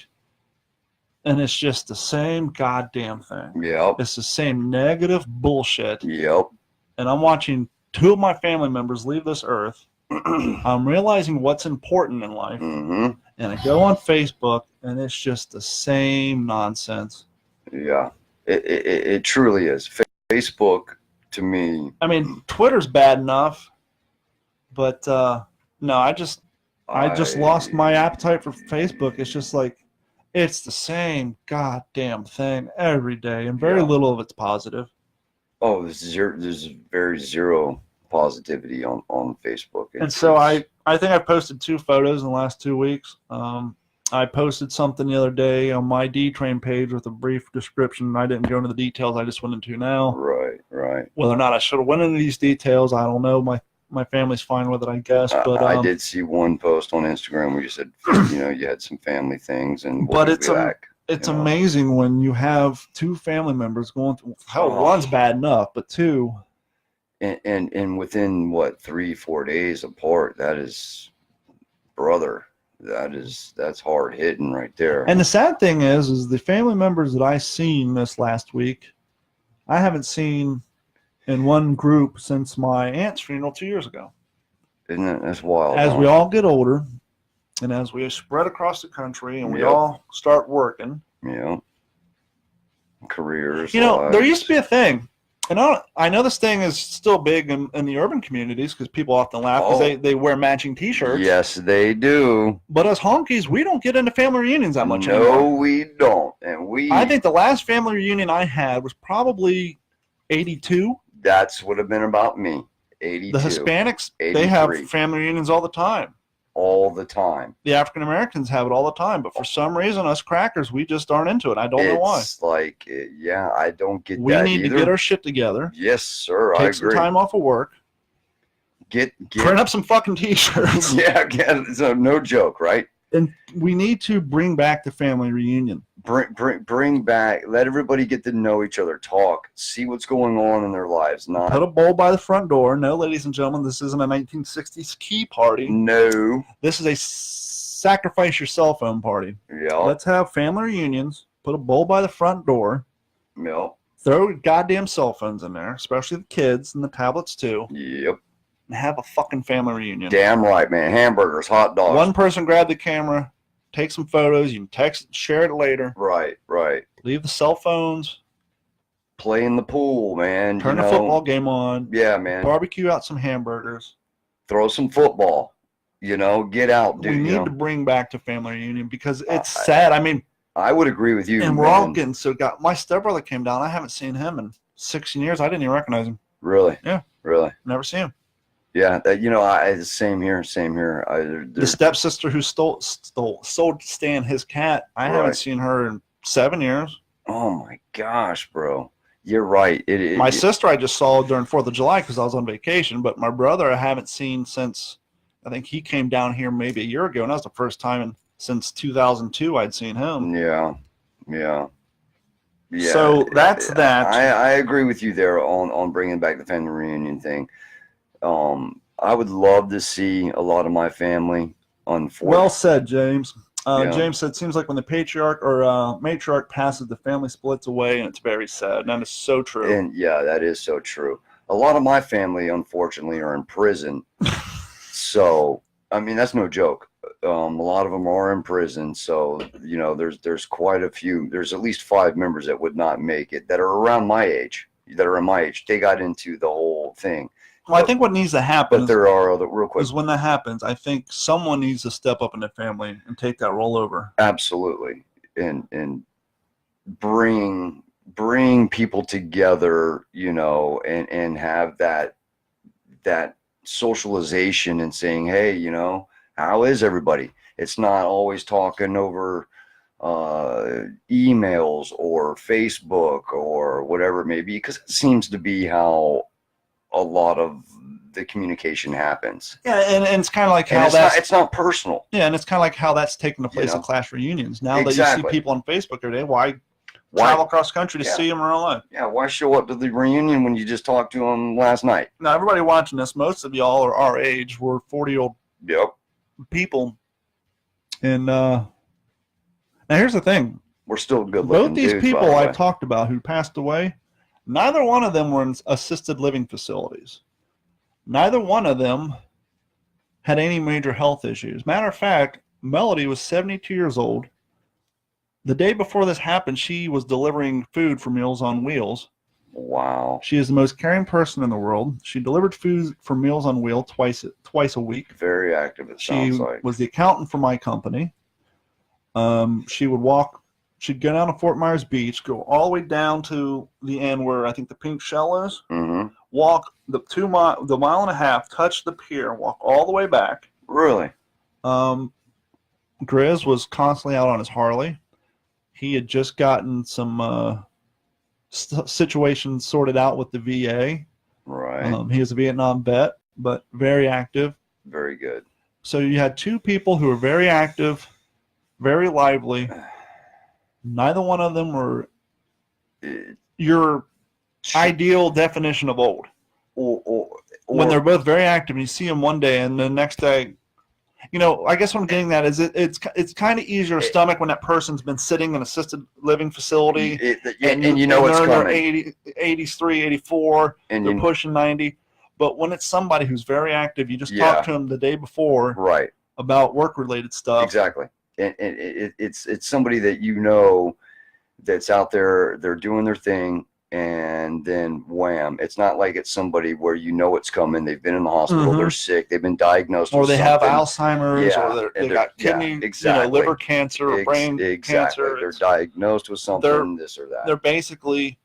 and it's just the same goddamn thing. Yep. It's the same negative bullshit. Yep. And I'm watching 2 of my family members leave this earth. I'm realizing what's important in life. And I go on Facebook, and it's just the same nonsense. Yeah. It truly is. Facebook, to me. I mean, Twitter's bad enough, but no, I just lost my appetite for Facebook. It's just like, it's the same goddamn thing every day, and very little of it's positive. Oh, there's very zero positivity on Facebook. And so I think I posted 2 photos in the last 2 weeks. I posted something the other day on my D-Train page with a brief description. I didn't go into the details. I just went into now. Right. Whether or not I should have went into these details, I don't know. My family's fine with it, I guess. But I did see one post on Instagram where you said, you had some family things, and but it's amazing when you have 2 family members going through. Hell, one's bad enough, but 2. And within 3-4 days apart, that is, brother. That's hard hitting right there. And the sad thing is the family members that I seen this last week, I haven't seen in one group since my aunt's funeral 2 years ago. That's wild. As we all get older, and as we spread across the country, and we all start working, careers. There used to be a thing. And I know this thing is still big in the urban communities because people often laugh because they wear matching T-shirts. Yes, they do. But as honkies, we don't get into family reunions that much anymore. No, we don't. And I think the last family reunion I had was probably 82. That's would have been about me. 82. The Hispanics, 83. they have family reunions all the time. all the time. The African Americans have it all the time, but for some reason, us crackers, we just aren't into it. I don't know why. It's like, yeah, I don't get we that need either. to get our shit together. Yes, sir. I Take agree. some time off of work. Print up some fucking t-shirts. Yeah, so no joke, right? And we need to bring back the family reunion. Bring back. Let everybody get to know each other. Talk. See what's going on in their lives. Not put a bowl by the front door. No, ladies and gentlemen, this isn't a 1960s key party. No. This is a sacrifice your cell phone party. Yeah. Let's have family reunions. Put a bowl by the front door. Yeah. Throw goddamn cell phones in there, especially the kids and the tablets too. Yep. And have a fucking family reunion. Damn right, man. Hamburgers, hot dogs. One person grab the camera, take some photos. You can text, share it later. Right. Leave the cell phones. Play in the pool, man. Turn the football game on. Yeah, man. Barbecue out some hamburgers. Throw some football. Get out, dude. We need to bring back the family reunion because it's sad. I mean, I would agree with you. And we're all getting so got. My stepbrother came down. I haven't seen him in 16 years. I didn't even recognize him. Really? Yeah. Really? Never seen him. Yeah. Same here. The stepsister who sold Stan his cat. I haven't seen her in 7 years. Oh my gosh, bro. You're right. My sister I just saw during 4th of July because I was on vacation, but my brother I haven't seen since I think he came down here maybe a year ago, and that was the first time since 2002 I'd seen him. Yeah. So that's that. I agree with you there on bringing back the family reunion thing. I would love to see a lot of my family on 4th. Well said, James. James said, seems like when the patriarch or matriarch passes, the family splits away, and it's very sad. And that is so true. And yeah, that is so true. A lot of my family, unfortunately, are in prison. So, I mean, that's no joke. A lot of them are in prison. So, there's quite a few. There's at least 5 members that would not make it that are around my age, that are in my age. They got into the whole thing. Well, I think what needs to happen but there are other, real quick. Is when that happens, I think someone needs to step up in the family and take that role over. Absolutely. And bring people together, and have that socialization and saying, hey, how is everybody? It's not always talking over emails or Facebook or whatever it may be, because it seems to be how a lot of the communication happens. Yeah, and it's kind of like how it's not personal. Yeah, and it's kind of like how that's taking the place of class reunions. Now that you see people on Facebook every day, why travel across country to see them in real life? Yeah, why show up to the reunion when you just talked to them last night? Now, everybody watching this, most of y'all are our age. We're 40-year-old people. And now here's the thing. We're still good looking. Both these people I talked about who passed away, neither one of them were in assisted living facilities. Neither one of them had any major health issues. Matter of fact, Melody was 72 years old. The day before this happened, she was delivering food for Meals on Wheels. Wow. She is the most caring person in the world. She delivered food for Meals on Wheels twice a week. Very active, it sounds like. She was the accountant for my company. She would walk. She'd go down to Fort Myers Beach, go all the way down to the end where I think the pink shell is. Mm-hmm. Walk the mile and a half, touch the pier, walk all the way back. Really? Grizz was constantly out on his Harley. He had just gotten some situations sorted out with the VA. Right. He was a Vietnam vet, but very active. Very good. So you had 2 people who were very active, very lively. Neither one of them were your ideal definition of old. Or when they're both very active, and you see them one day, and the next day, I guess what I'm getting at is it's kind of easier to stomach when that person's been sitting in an assisted living facility, and you know it's coming. They're 83, 84, and they're pushing 90. But when it's somebody who's very active, you just talk to them the day before, right, about work-related stuff. Exactly. And it's somebody that that's out there, they're doing their thing, and then wham, it's not like it's somebody where it's coming, they've been in the hospital, they're sick, they've been diagnosed or with they something. have Alzheimer's, or they got kidney, liver cancer, or brain cancer. They're diagnosed with something, this or that. They're basically,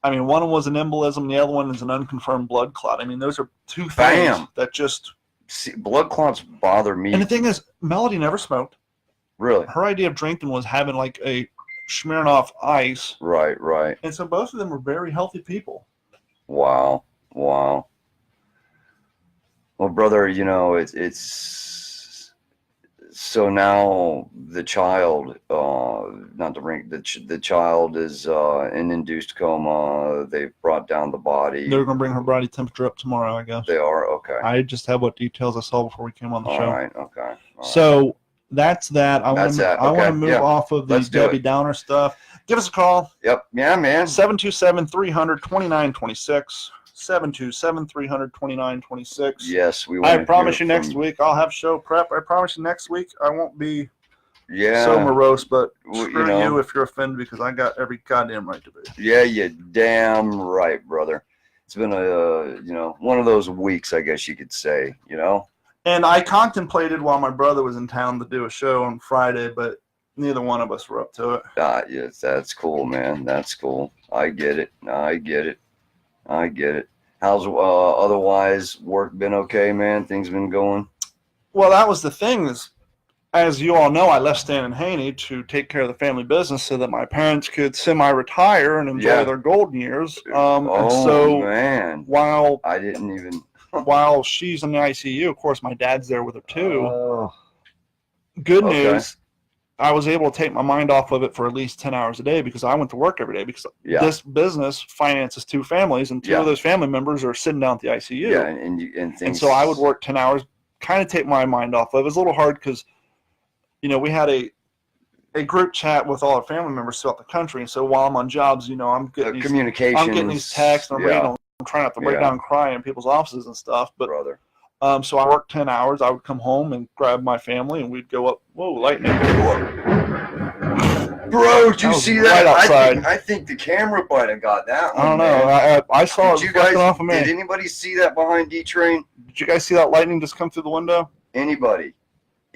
one was an embolism, the other one is an unconfirmed blood clot. Those are 2 things that just See, blood clots bother me. And the thing is, Melody never smoked. Really? Her idea of drinking was having like a Smirnoff Ice. Right, right. And so both of them were very healthy people. Wow. Well, brother, it's so now the child, not the ring, the child is in induced coma. They've brought down the body. They're going to bring her body temperature up tomorrow, I guess. They are? Okay. I just have what details I saw before we came on the show. All right, okay. So that's that. I want to move off of the Debbie Downer stuff. Give us a call. Yep. Yeah, man. 727-300-2926. 727-300-2926. Yes, we. I promise you next week I'll have show prep. I promise you next week I won't be so morose, but screw you if you're offended because I got every goddamn right to be. Yeah, you damn right, brother. It's been one of those weeks, I guess you could say, And I contemplated while my brother was in town to do a show on Friday, but neither one of us were up to it. Yes, that's cool, man. That's cool. I get it. How's otherwise work been okay, man? Things been going? Well, that was the thing is, as you all know, I left Stan and Haney to take care of the family business so that my parents could semi-retire and enjoy their golden years. Man. While I didn't even... while she's in the ICU, of course, my dad's there with her too. Good news, I was able to take my mind off of it for at least 10 hours a day because I went to work every day because this business finances 2 families and 2 of those family members are sitting down at the ICU. Yeah, and and so I would work 10 hours, kind of take my mind off of it. It was a little hard because, we had a group chat with all our family members throughout the country. And so while I'm on jobs, I'm getting communications. I'm getting these texts and I'm reading them. I'm trying not to break down and cry in people's offices and stuff. But brother. So I worked 10 hours. I would come home and grab my family, and we'd go up. Whoa, lightning! Bro, did you see that? Right outside. I think the camera might have got that one. I don't know. I saw it reflecting off of me. Did anybody see that behind D-Train? Did you guys see that lightning just come through the window? Anybody?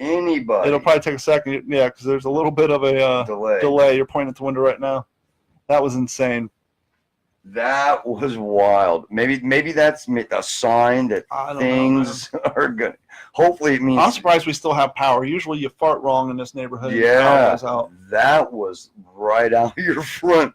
It'll probably take a second. Yeah, because there's a little bit of a delay. You're pointing at the window right now. That was insane. That was wild. Maybe that's a sign that things are good. Hopefully it means... I'm surprised we still have power. Usually you fart wrong in this neighborhood. Yeah, that was right out your front.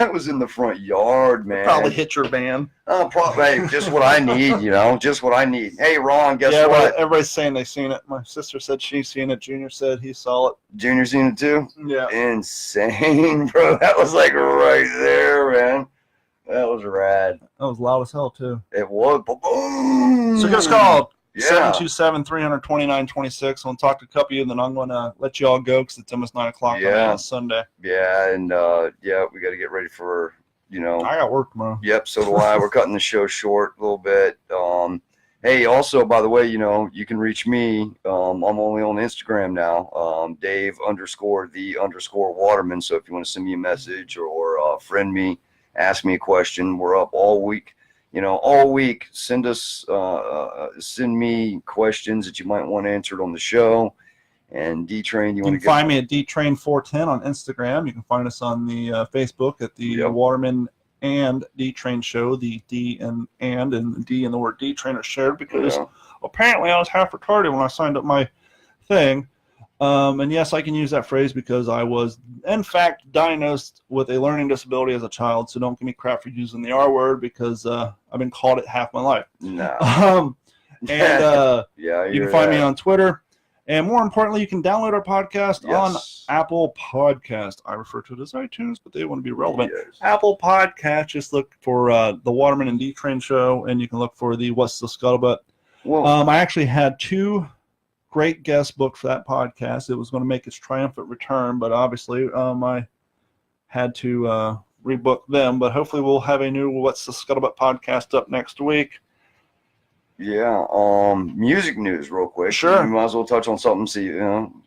That was in the front yard, man. Probably hit your van. Oh, probably just what I need, just what I need. Hey, Ron, guess what? Everybody's saying they've seen it. My sister said she's seen it. Junior said he saw it. Junior seen it too? Yeah. Insane, bro. That was like right there, man. That was rad. That was loud as hell, too. It was. Boom. So give us a call. 727-300-2926. I'll talk to a couple of you, and then I'm going to let you all go because it's almost 9 o'clock on Sunday. Yeah, and we got to get ready for, I got work tomorrow. Yep, so do I. We're cutting the show short a little bit. Hey, also, by the way, you can reach me. I'm only on Instagram now, Dave_the_Waterman. So if you want to send me a message or friend me, ask me a question, we're up all week. All week, send me questions that you might want answered on the show. And D-Train, you want to find me at DTrain410 on Instagram. You can find us on the Facebook at the Waterman and D-Train Show. The D and the D and the word D-Train are shared because apparently I was half retarded when I signed up my thing. And yes, I can use that phrase because I was, in fact, diagnosed with a learning disability as a child. So don't give me crap for using the R word because I've been called it half my life. No. You can find me on Twitter. And more importantly, you can download our podcast on Apple Podcast. I refer to it as iTunes, but they want to be relevant. Yes. Apple Podcast, just look for the Waterman and D-Train Show, and you can look for the What's the Scuttlebutt. I actually had 2 great guest booked for that podcast. It was going to make its triumphant return, but obviously I had to rebook them. But hopefully we'll have a new What's the Scuttlebutt podcast up next week. Yeah. Music news real quick. Sure. You might as well touch on something. See,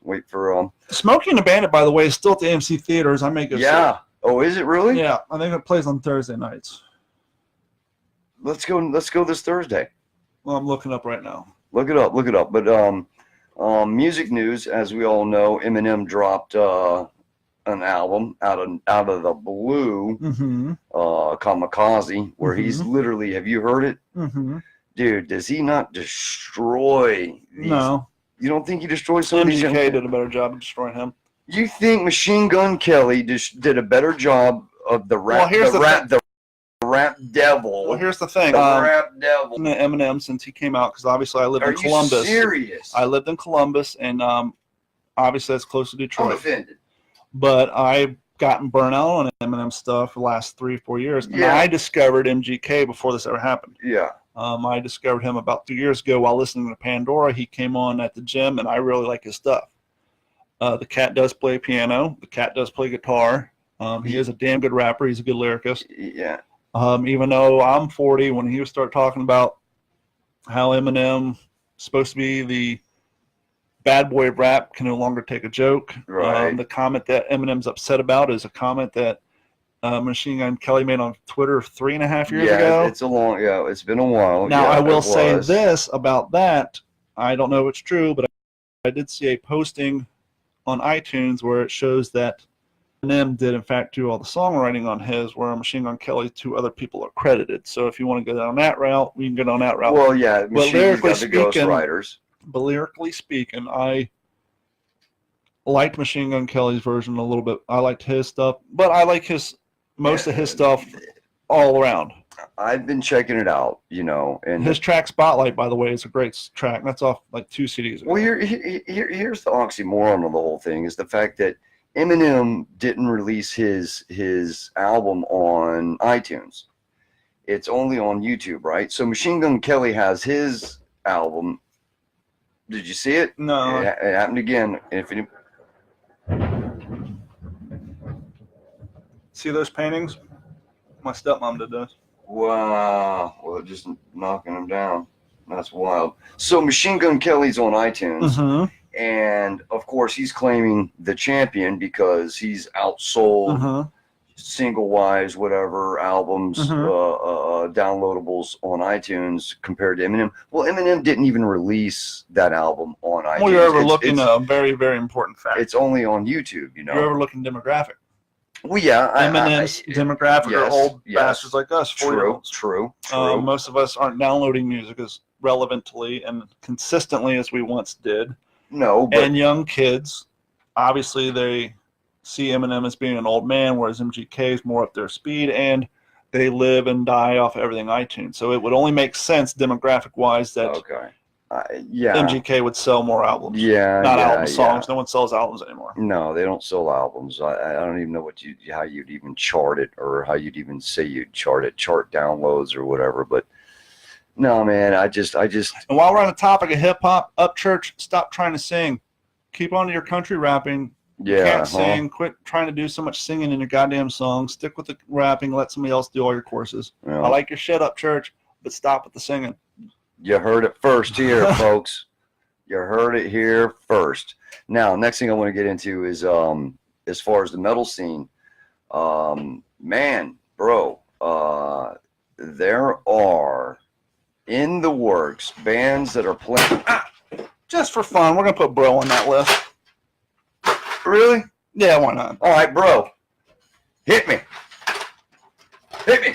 wait for Smokey and the Bandit, by the way, is still at the AMC theaters. I may go see it. Oh, is it really? Yeah. I think it plays on Thursday nights. Let's go this Thursday. Well, I'm looking up right now. Look it up. But music news, as we all know, Eminem dropped an album out of the blue, Kamikaze, where he's literally, have you heard it? Mm-hmm. dude, does he not destroy these? No. You don't think he destroyed some of these? MGK did a better job of destroying him. You think Machine Gun Kelly just did a better job of the rap? Well, here's the rap devil. Well, here's the thing. The rap devil. Eminem, since he came out, because obviously I lived in Columbus. Are you serious? I lived in Columbus, and obviously that's close to Detroit. I'm offended. But I've gotten burnt out on Eminem stuff for the last 3-4 years. And Yeah. I discovered MGK before this ever happened. Yeah. I discovered him about 2 years ago while listening to Pandora. He came on at the gym, and I really like his stuff. The cat does play piano. The cat does play guitar. He is a damn good rapper. He's a good lyricist. Yeah. Even though I'm 40, when he would start talking about how Eminem is supposed to be the bad boy of rap, can no longer take a joke. Right. The comment that Eminem's upset about is a comment that Machine Gun Kelly made on Twitter 3.5 years ago. It's been a while. Now, Yeah, I will it say was. this about that. I don't know if it's true, but I did see a posting on iTunes where it shows that Eminem did, in fact, do all the songwriting on his, where Machine Gun Kelly, 2 other people are credited. So if you want to go down that route, we can go down that route. Well, yeah, Machine's got the ghost speaking, writers. But lyrically speaking, I liked Machine Gun Kelly's version a little bit. I liked his stuff, but I like most of his stuff all around. I've been checking it out, and his track Spotlight, by the way, is a great track. That's off like 2 CDs ago. Well, here's the oxymoron of the whole thing is the fact that Eminem didn't release his album on iTunes. It's only on YouTube, right? So Machine Gun Kelly has his album. Did you see it? No. It happened again. See those paintings? My stepmom did those. Wow. Well, just knocking them down. That's wild. So Machine Gun Kelly's on iTunes. Mm-hmm. And, of course, he's claiming the champion because he's outsold single-wise, whatever, albums, downloadables on iTunes compared to Eminem. Well, Eminem didn't even release that album on iTunes. Well, you're overlooking a very, very important fact. It's only on YouTube, You're overlooking demographic. Well, yeah. Eminem's demographic are old bastards like us, 4-year-olds. True. Most of us aren't downloading music as relevantly and consistently as we once did. No, but and young kids, obviously, they see Eminem as being an old man, whereas MGK is more up their speed, and they live and die off everything iTunes. So it would only make sense demographic-wise that MGK would sell more albums. Not album songs. No one sells albums anymore. No, they don't sell albums. I don't even know how you'd even chart it or how you'd even say you'd chart it, chart downloads or whatever, but no, man, I just. And while we're on the topic of hip hop, Upchurch, stop trying to sing. Keep on to your country rapping. Yeah, you can't sing. Quit trying to do so much singing in your goddamn songs. Stick with the rapping. Let somebody else do all your courses. Yeah. I like your shit, Upchurch, but stop with the singing. You heard it first here, folks. You heard it here first. Now, next thing I want to get into is as far as the metal scene, man, bro, there are in the works bands that are playing. Just for fun, we're gonna put Bro on that list. Really? Yeah, why not? All right, Bro. Hit me. Hit me.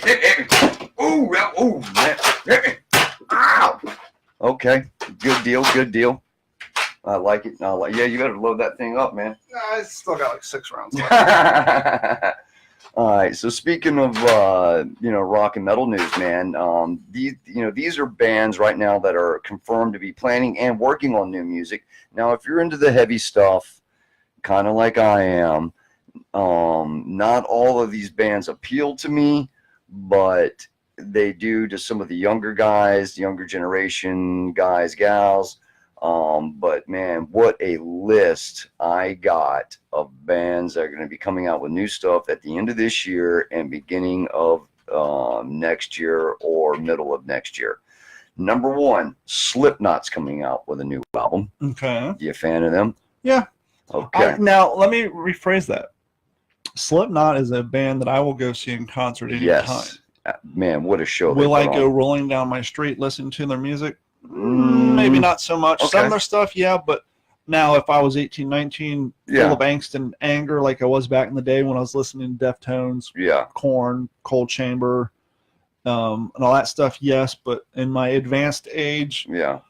Ooh, man. Hit me. Ow. Okay. Good deal. I like it. Yeah, you better load that thing up, man. I still got like 6 rounds left. All right. So speaking of rock and metal news, man, these are bands right now that are confirmed to be planning and working on new music. Now, if you're into the heavy stuff, kind of like I am, not all of these bands appeal to me, but they do to some of the younger guys, younger generation guys, gals. But man, what a list I got of bands that are going to be coming out with new stuff at the end of this year and beginning of next year or middle of next year. Number 1, Slipknot's coming out with a new album. Okay. You a fan of them? Yeah. Okay. Now, let me rephrase that. Slipknot is a band that I will go see in concert anytime. Man, what a show. Will I go rolling down my street listening to their music? Maybe not so much. Okay. Some of their stuff, yeah, but now if I was 18, 19, full of angst and anger like I was back in the day when I was listening to Deftones, Korn, Cold Chamber, and all that stuff, yes. But in my advanced age, Yeah.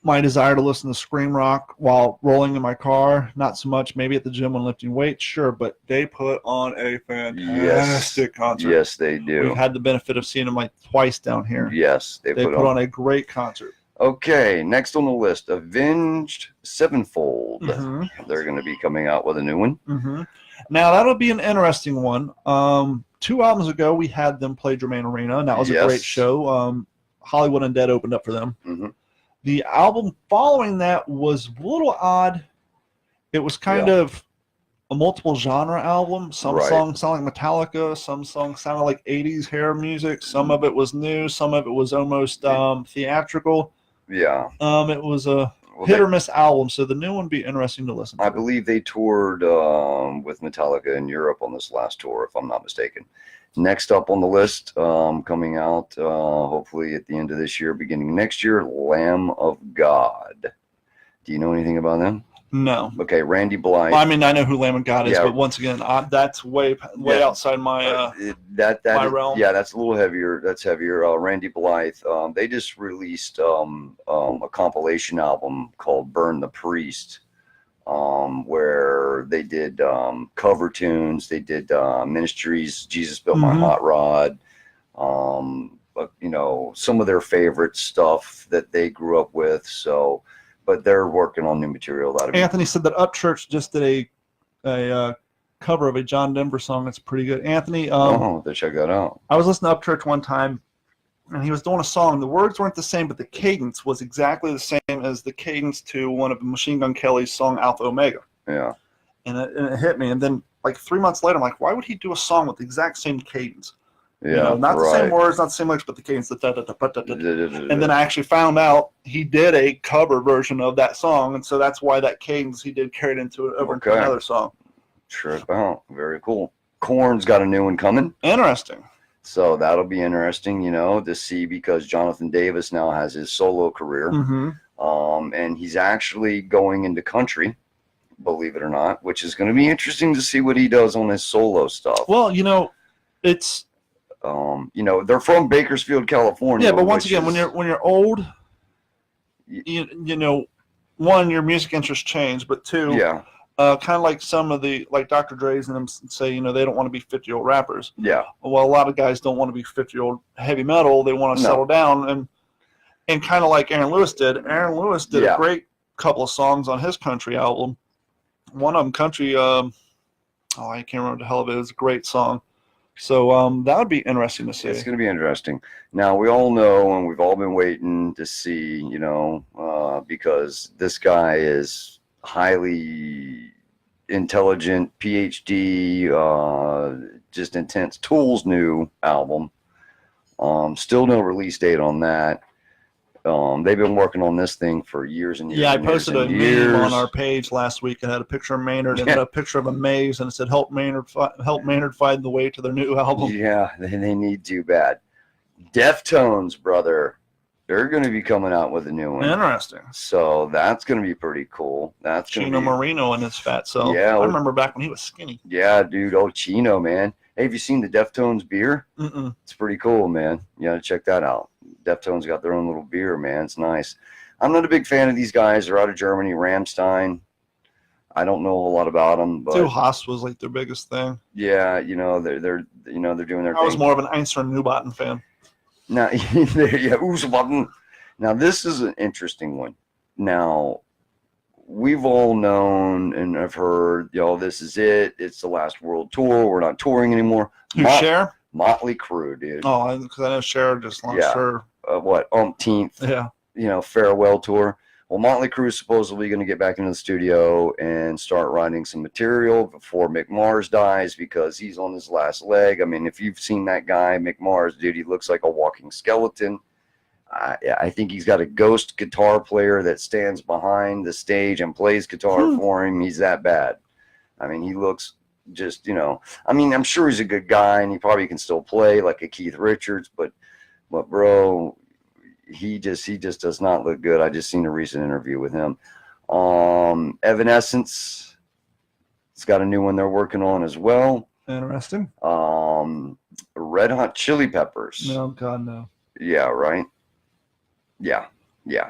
My desire to listen to scream rock while rolling in my car, not so much. Maybe at the gym when lifting weights, sure. But they put on a fantastic concert. Yes, they do. We've had the benefit of seeing them like twice down here. Yes, they put on a great concert. Okay, next on the list, Avenged Sevenfold. Mm-hmm. They're going to be coming out with a new one. Mm-hmm. Now, that'll be an interesting one. 2 albums ago, we had them play Germain Arena, and that was a great show. Hollywood Undead opened up for them. Mm-hmm. The album following that was a little odd. It was kind of a multiple genre album. Some songs sound like Metallica. Some songs sounded like 80s hair music. Some of it was new. Some of it was almost theatrical. Yeah. It was a hit or miss album, so the new one would be interesting to listen to. I believe they toured with Metallica in Europe on this last tour, if I'm not mistaken. Next up on the list, coming out hopefully at the end of this year, beginning next year, Lamb of God. Do you know anything about them? No. Okay, Randy Blythe. Well, I mean, I know who Lamb of God is, but once again, that's way outside my my realm. Yeah, that's a little heavier. That's heavier. Randy Blythe. They just released a compilation album called "Burn the Priest," where they did cover tunes. They did Ministries, "Jesus Built My Hot Rod." But, you know, some of their favorite stuff that they grew up with. So. But they're working on new material. Anthony said that Upchurch just did a cover of a John Denver song that's pretty good. Anthony, check that out. I was listening to Upchurch one time, and he was doing a song. The words weren't the same, but the cadence was exactly the same as the cadence to one of Machine Gun Kelly's song Alpha Omega. Yeah. And it hit me. And then like 3 months later, I'm like, why would he do a song with the exact same cadence? Yeah, you know, not the same words, not the same lyrics, but the cadence. And then I actually found out he did a cover version of that song, and so that's why that cadence he did carried into another song. Trip out. Very cool. Korn's got a new one coming. Interesting. So that'll be interesting, you know, to see, because Jonathan Davis now has his solo career. And he's actually going into country, believe it or not, which is going to be interesting to see what he does on his solo stuff. Well, you know, it's... you know, they're from Bakersfield, California. Yeah, but once again, when you're old, you know, one, your music interests change, but two, kind of like some of the, like Dr. Dre's and them say, you know, they don't want to be 50-year-old rappers. Yeah. Well, a lot of guys don't want to be 50-year-old heavy metal. They want to settle down, and kind of like Aaron Lewis did. Aaron Lewis did a great couple of songs on his country album. One of them, country, I can't remember the hell of it. It was a great song. So that would be interesting to see. It's going to be interesting. Now, we all know, and we've all been waiting to see, you know, because this guy is highly intelligent, PhD, just intense. Tool's new album. Still no release date on that. They've been working on this thing for years and years. Yeah, I posted a meme on our page last week and had a picture of Maynard and a picture of a maze, and it said, help Maynard find the way to their new album. Yeah, they need to bad. Deftones, brother. They're going to be coming out with a new one. Interesting. So that's going to be pretty cool. That's Chino Marino and his fat self. Yeah. I remember back when he was skinny. Yeah, dude. Oh, Chino, man. Hey, have you seen the Deftones beer? Mm-mm. It's pretty cool, man. You got to check that out. Deftones got their own little beer, man. It's nice. I'm not a big fan of these guys. They're out of Germany. Rammstein. I don't know a whole lot about them, but Two Haas was like their biggest thing. Yeah, you know, they're doing their thing. I was more of an Einstein Neubauten fan. Now, Now, this is an interesting one. Now, we've all known and have heard, this is it. It's the last world tour. We're not touring anymore. Cher? Motley Crue, dude. Oh, because I know Cher just launched her. Umpteenth, farewell tour. Well, Motley Crue is supposedly going to get back into the studio and start writing some material before Mick Mars dies, because he's on his last leg. I mean, if you've seen that guy, Mick Mars, dude, he looks like a walking skeleton. I think he's got a ghost guitar player that stands behind the stage and plays guitar for him. He's that bad. I mean, he looks just, I'm sure he's a good guy and he probably can still play like a Keith Richards, but bro, he just does not look good. I just seen a recent interview with him. Evanescence, it's got a new one they're working on as well. Interesting. Red Hot Chili Peppers. No, God, no. Yeah, right? Yeah.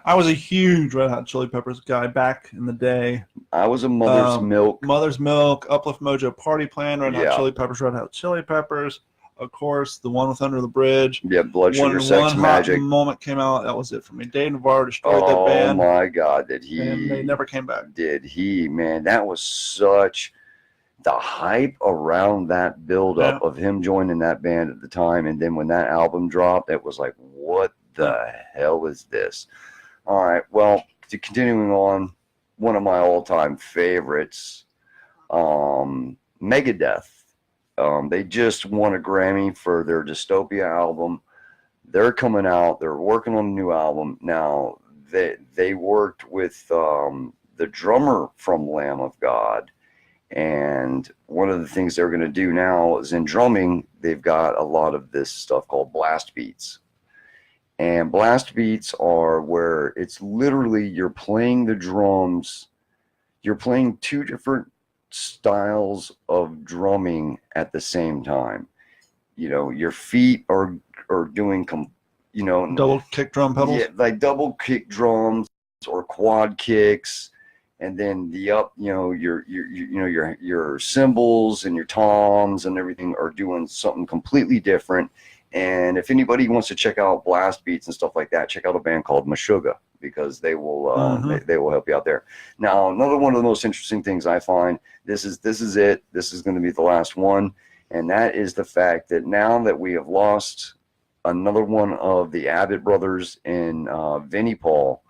I was a huge Red Hot Chili Peppers guy back in the day. I was a Mother's Milk. Mother's Milk, Uplift Mojo Party Plan, Red Hot Yeah. Chili Peppers, Red Hot Chili Peppers. Of course, the one with Under the Bridge. Yeah, Blood Sugar Sex one Magic. hot moment came out, that was it for me. Dave Navarro destroyed that band. Oh my God, did he? And they never came back. Did he? Man, that was such the hype around that build-up of him joining that band at the time. And then when that album dropped, it was like, what the hell is this? All right, well, continuing on, one of my all-time favorites, Megadeth. They just won a Grammy for their Dystopia album. They're coming out. They're working on a new album. Now, they worked with the drummer from Lamb of God. And one of the things they're going to do now is in drumming, they've got a lot of this stuff called blast beats. And blast beats are where it's literally you're playing the drums. You're playing two different styles of drumming at the same time. You know, your feet are doing double kick drum pedals. Yeah, like double kick drums or quad kicks, and then your cymbals and your toms and everything are doing something completely different. And if anybody wants to check out blast beats and stuff like that, check out a band called Meshuggah, because they will they will help you out there. Now, another one of the most interesting things I find, this is it. This is going to be the last one, and that is the fact that now that we have lost another one of the Abbott brothers in Vinnie Paul,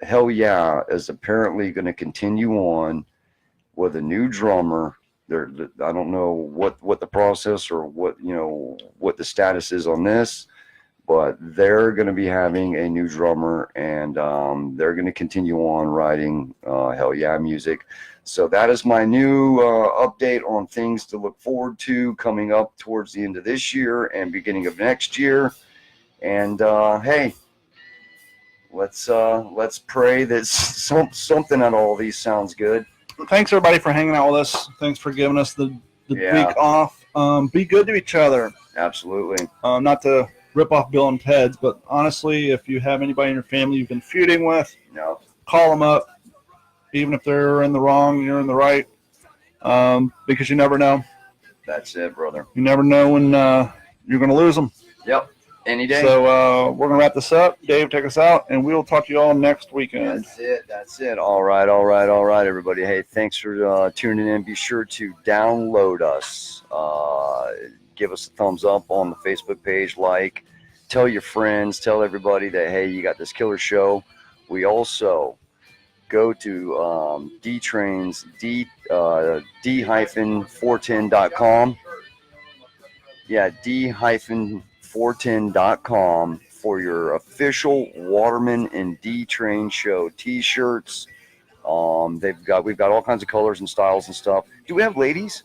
Hell Yeah is apparently going to continue on with a new drummer. I don't know what the process or what the status is on this, but they're going to be having a new drummer, and they're going to continue on writing Hell Yeah music. So that is my new update on things to look forward to coming up towards the end of this year and beginning of next year. And hey, let's pray that something out of all these sounds good. Thanks everybody for hanging out with us. Thanks for giving us the week off. Be good to each other. Absolutely. Not to rip off Bill and Ted's, but honestly, if you have anybody in your family you've been feuding with, call them up. Even if they're in the wrong, you're in the right. Because you never know. That's it, brother. You never know when you're going to lose them. Yep. Any day. So we're going to wrap this up. Dave, take us out, and we'll talk to you all next weekend. That's it. All right, everybody. Hey, thanks for tuning in. Be sure to download us. Give us a thumbs up on the Facebook page. Tell your friends. Tell everybody that, hey, you got this killer show. We also go to D-Train's D-410.com. Yeah, D-410.com for your official Waterman and D-Train show t-shirts. We've got all kinds of colors and styles and stuff. Do we have ladies?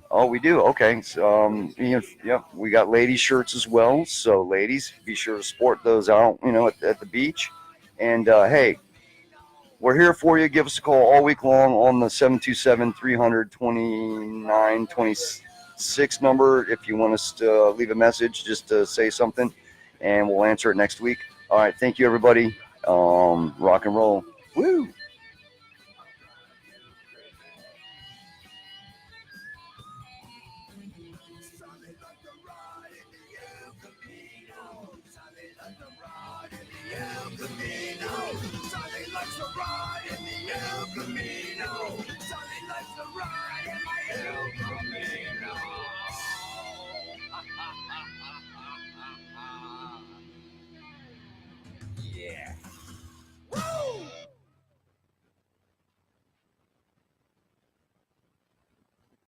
Oh, we do. Okay. So, we got ladies shirts as well. So ladies, be sure to sport those out, at the beach. And hey, we're here for you. Give us a call all week long on the 727-300-2926 number if you want us to leave a message, just to say something, and we'll answer it next week. All right. Thank you, everybody. Rock and roll. Woo! Camino. Something likes to ride in my El Camino.